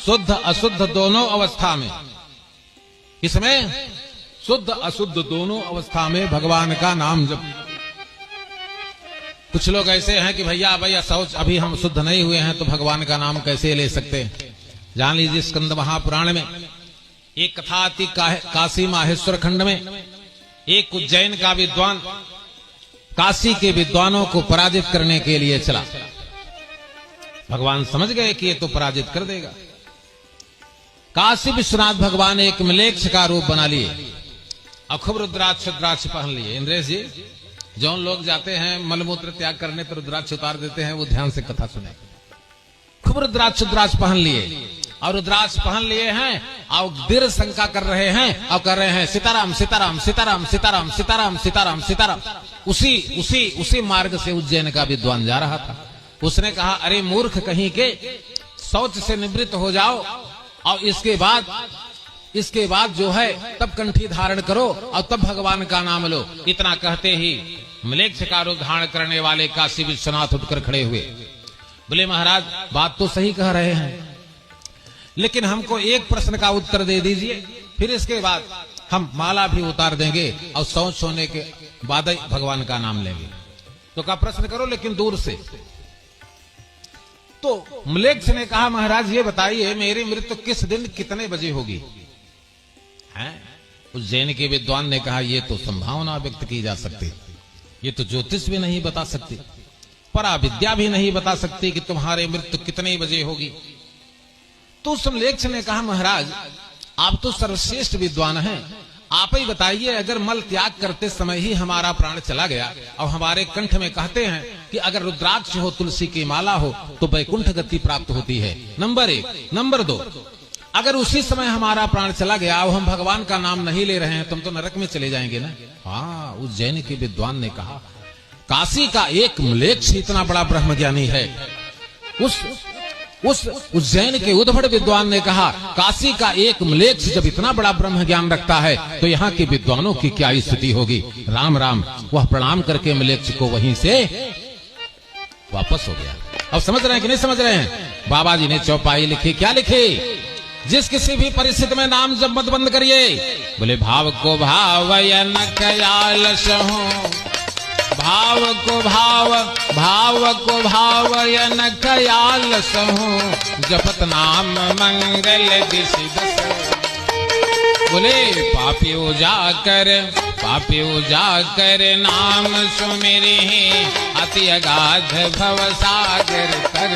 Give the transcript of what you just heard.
शुद्ध अशुद्ध दोनों अवस्था में, इसमें शुद्ध अशुद्ध दोनों अवस्था में भगवान का नाम जप। कुछ लोग ऐसे हैं कि भैया शौच अभी हम शुद्ध नहीं हुए हैं तो भगवान का नाम कैसे ले सकते हैं। जान लीजिए स्कंद महापुराण में एक कथा आती काशी माहेश्वर खंड में। एक उज्जैन का विद्वान काशी के विद्वानों को पराजित करने के लिए चला। भगवान समझ गए कि ये तो पराजित कर देगा। काशी विश्वनाथ भगवान एक मलेच्छ का रूप बना लिए और खूब रुद्राक्ष पहन लिए। इंद्रेश जी, जो लोग जाते हैं मलमूत्र त्याग करने पर रुद्राक्ष उतार देते हैं, वो ध्यान से कथा सुने। खूब रुद्राक्ष पहन लिए और रुद्राक्ष पहन लिए हैं और दृढ़ शंका कर रहे हैं और कर रहे हैं सीताराम सीताराम सीताराम सीताराम सीताराम सीताराम सीताराम। उसी मार्ग से उज्जैन का विद्वान जा रहा था। उसने कहा, अरे मूर्ख कहीं के, शौच से निवृत्त हो जाओ और इसके बाद जो है तब कंठी धारण करो और तब भगवान का नाम लो। इतना कहते ही मलेच्छ का रूप धारण करने वाले काशी विश्वनाथ उठकर खड़े हुए। बोले, महाराज बात तो सही कह रहे हैं, लेकिन हमको एक प्रश्न का उत्तर दे दीजिए, फिर इसके बाद हम माला भी उतार देंगे और शौच होने के बाद ही भगवान का नाम लेंगे। तो का प्रश्न करो, लेकिन दूर से। तो मलेच्छ ने कहा, महाराज ये बताइए मेरी मृत्यु किस दिन कितने बजे होगी? उज्जैन के विद्वान ने कहा, ये तो संभावना व्यक्त की जा सकती, ये तो ज्योतिष भी नहीं बता सकती, पराविद्या भी नहीं बता सकती कि तुम्हारे मृत्यु कितने बजे होगी। तो उस मलेच्छ ने कहा, महाराज आप तो सर्वश्रेष्ठ विद्वान हैं, आप ही बताइए, अगर मल त्याग करते समय ही हमारा प्राण चला गया और हमारे कंठ में कहते हैं कि अगर रुद्राक्ष हो, तुलसी की माला हो तो वैकुंठ गति प्राप्त होती है, नंबर 1। नंबर 2, अगर उसी समय हमारा प्राण चला गया और हम भगवान का नाम नहीं ले रहे हैं, तुम तो नरक में चले जाएंगे ना। हाँ, उज्जैन के विद्वान ने कहा, काशी का एक मलेच्छ इतना बड़ा ब्रह्मज्ञानी है। उस उज्जैन के उद्भट विद्वान ने कहा, काशी का एक मलेच्छ जब इतना बड़ा ब्रह्म ज्ञान रखता है तो यहाँ के विद्वानों की क्या स्थिति होगी। राम राम। वह प्रणाम करके मलेच्छ को वहीं से वापस हो गया। अब समझ रहे हैं कि नहीं समझ रहे हैं? बाबा जी ने चौपाई लिखी, क्या लिखी? जिस किसी भी परिस्थिति में नाम जब मत बंद करिए। बोले, भाव को भाव न कयालस हो, भाव को भाव न कयालस हो, जपत नाम मंगल दिशि दस। बोले, पापियो जाकर नाम सुमिरे, अति अगाध भव सागर तर।